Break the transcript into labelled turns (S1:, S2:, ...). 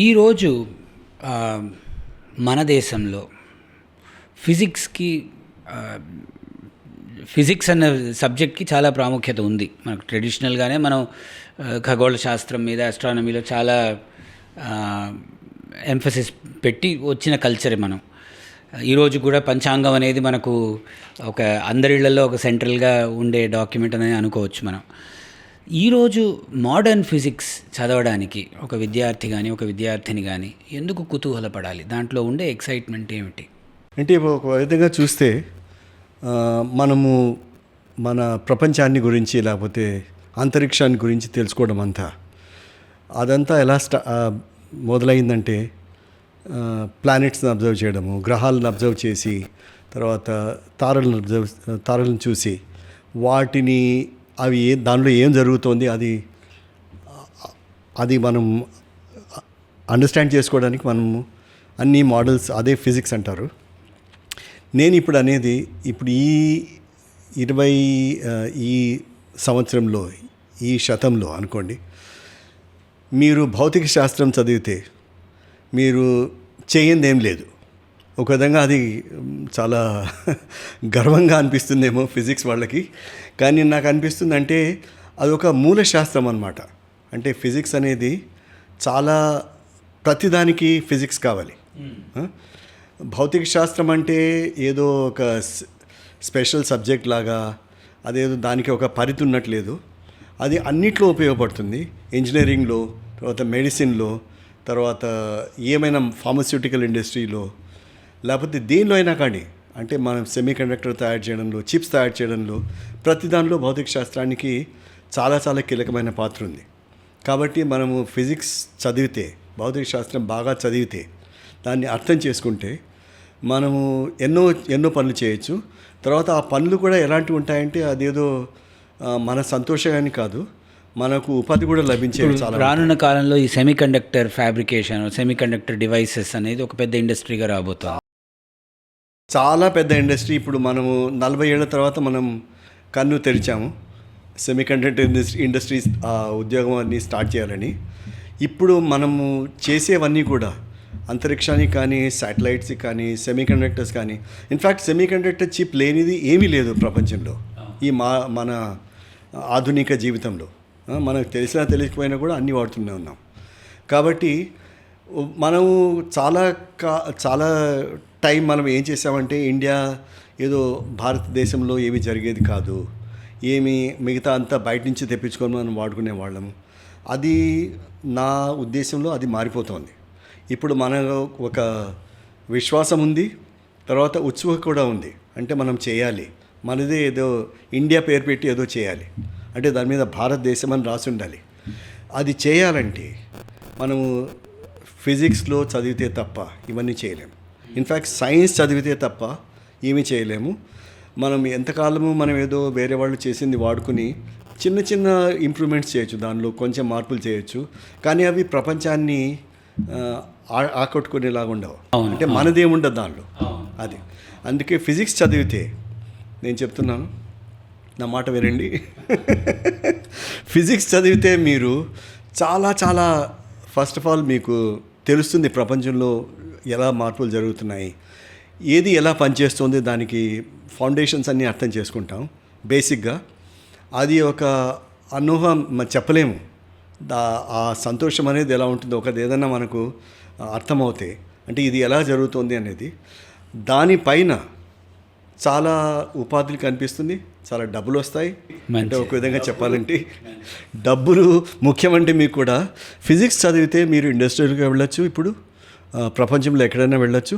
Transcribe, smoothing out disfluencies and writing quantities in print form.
S1: ఈరోజు మన దేశంలో ఫిజిక్స్కి ఫిజిక్స్ అనే సబ్జెక్ట్కి చాలా ప్రాముఖ్యత ఉంది. మనకు ట్రెడిషనల్గానే మనం ఖగోళ శాస్త్రం మీద ఆస్ట్రానమీలో చాలా ఎంఫసిస్ పెట్టి వచ్చిన కల్చరే మనం. ఈరోజు కూడా పంచాంగం అనేది మనకు ఒక అందరిళ్లలో ఒక సెంట్రల్గా ఉండే డాక్యుమెంట్ అనేది అనుకోవచ్చు మనం. ఈరోజు మోడర్న్ ఫిజిక్స్ చదవడానికి ఒక విద్యార్థి కానీ ఒక విద్యార్థిని కానీ ఎందుకు కుతూహలపడాలి? దాంట్లో ఉండే ఎక్సైట్మెంట్ ఏమిటి?
S2: అంటే ఒక విధంగా చూస్తే మనము మన ప్రపంచాన్ని గురించి లేకపోతే అంతరిక్షాన్ని గురించి తెలుసుకోవడం అదంతా ఎలా మొదలైందంటే ప్లానెట్స్ని అబ్జర్వ్ చేయడము, గ్రహాలను అబ్జర్వ్ చేసి తర్వాత తారలను చూసి వాటిని అవి దానిలో ఏం జరుగుతోంది అది మనం అండర్స్టాండ్ చేసుకోవడానికి మనము అన్ని మోడల్స్, అదే ఫిజిక్స్ అంటారు. నేను ఇప్పుడు అనేది ఈ సంవత్సరంలో, ఈ శతంలో అనుకోండి, మీరు భౌతిక శాస్త్రం చదివితే మీరు చేయంది ఏం లేదు. ఒక విధంగా అది చాలా గర్వంగా అనిపిస్తుందేమో ఫిజిక్స్ వాళ్ళకి, కానీ నాకు అనిపిస్తుంది అంటే అదొక మూల శాస్త్రం అన్నమాట. అంటే ఫిజిక్స్ అనేది చాలా ప్రతిదానికి ఫిజిక్స్ కావాలి. భౌతిక శాస్త్రం అంటే ఏదో ఒక స్పెషల్ సబ్జెక్ట్ లాగా, అదేదో దానికి ఒక పరిధి ఉన్నట్లేదు. అది అన్నిట్లో ఉపయోగపడుతుంది. ఇంజనీరింగ్లో, తర్వాత మెడిసిన్లో, తర్వాత ఏమైనా ఫార్మస్యూటికల్ ఇండస్ట్రీలో, లేకపోతే దేనిలో అయినా కానీ, అంటే మనం సెమీ కండక్టర్ తయారు చేయడంలో, చిప్స్ తయారు చేయడంలో, ప్రతి దానిలో భౌతిక శాస్త్రానికి చాలా చాలా కీలకమైన పాత్ర ఉంది. కాబట్టి మనము ఫిజిక్స్ చదివితే, భౌతిక శాస్త్రం బాగా చదివితే, దాన్ని అర్థం చేసుకుంటే మనము ఎన్నో పనులు చేయొచ్చు. తర్వాత ఆ పనులు కూడా ఎలాంటివి ఉంటాయంటే అదేదో మన సంతోషాన్ని కాదు, మనకు ఉపాధి కూడా లభించేది. చాలా
S1: రానున్న కాలంలో ఈ semi conductor fabrication, semi conductor devices అనేది ఒక పెద్ద ఇండస్ట్రీగా రాబోతుంది.
S2: చాలా పెద్ద ఇండస్ట్రీ. ఇప్పుడు మనము 40 ఏళ్ల తర్వాత మనం కన్ను తెరిచాము సెమీ కండక్టర్ ఇండస్ట్రీస్ ఉద్యోగం అన్నీ స్టార్ట్ చేయాలని. ఇప్పుడు మనము చేసేవన్నీ కూడా అంతరిక్షానికి కానీ, శాటిలైట్స్కి కానీ, సెమీ కండక్టర్స్ కానీ, ఇన్ఫ్యాక్ట్ సెమీ కండక్టర్ చిప్ లేనిది ఏమీ లేదు ప్రపంచంలో ఈ మన ఆధునిక జీవితంలో. మనకు తెలిసినా తెలియకపోయినా కూడా అన్నీ వాడుతూనే ఉన్నాం. కాబట్టి మనము చాలా టైం మనం ఏం చేసామంటే, ఇండియా ఏదో భారతదేశంలో ఏమీ జరిగేది కాదు, మిగతా అంతా బయట నుంచి తెప్పించుకొని మనం వాడుకునే వాళ్ళము. అది నా ఉద్దేశంలో అది మారిపోతుంది. ఇప్పుడు మనలో ఒక విశ్వాసం ఉంది, తర్వాత ఉత్సుకత కూడా ఉంది. అంటే మనం చేయాలి, మనదే ఏదో ఇండియా పేరు పెట్టి ఏదో చేయాలి, అంటే దాని మీద భారతదేశం అని రాసి ఉండాలి. అది చేయాలంటే మనము ఫిజిక్స్లో చదివితే తప్ప ఇవన్నీ చేయలేము. ఇన్ఫ్యాక్ట్ సైన్స్ చదివితే తప్ప ఏమీ చేయలేము. మనం ఎంతకాలము మనం ఏదో వేరే వాళ్ళు చేసింది వాడుకుని చిన్న చిన్న ఇంప్రూవ్మెంట్స్ చేయొచ్చు, దానిలో కొంచెం మార్పులు చేయొచ్చు, కానీ అవి ప్రపంచాన్ని ఆకట్టుకునేలాగా ఉండవు. అంటే మనదేముండదు దానిలో. అది అందుకే ఫిజిక్స్ చదివితే, నేను చెప్తున్నాను, నా మాట వినండి, ఫిజిక్స్ చదివితే మీరు చాలా ఫస్ట్ ఆఫ్ ఆల్ మీకు తెలుస్తుంది ప్రపంచంలో ఎలా మార్పులు జరుగుతున్నాయి, ఏది ఎలా పనిచేస్తుంది, దానికి ఫౌండేషన్స్ అన్నీ అర్థం చేసుకుంటాం బేసిక్గా. అది ఒక అనుభవం చెప్పలేము. ఆ సంతోషం అనేది ఎలా ఉంటుందో, ఒకటి ఏదైనా మనకు అర్థమవుతే, అంటే ఇది ఎలా జరుగుతుంది అనేది, దానిపైన చాలా ఉపాధులు కనిపిస్తుంది, చాలా డబ్బులు వస్తాయి. అంటే ఒక విధంగా చెప్పాలంటే డబ్బులు ముఖ్యమంటే మీకు కూడా ఫిజిక్స్ చదివితే మీరు ఇండస్ట్రియల్గా వెళ్ళొచ్చు, ఇప్పుడు ప్రపంచంలో ఎక్కడైనా వెళ్ళొచ్చు.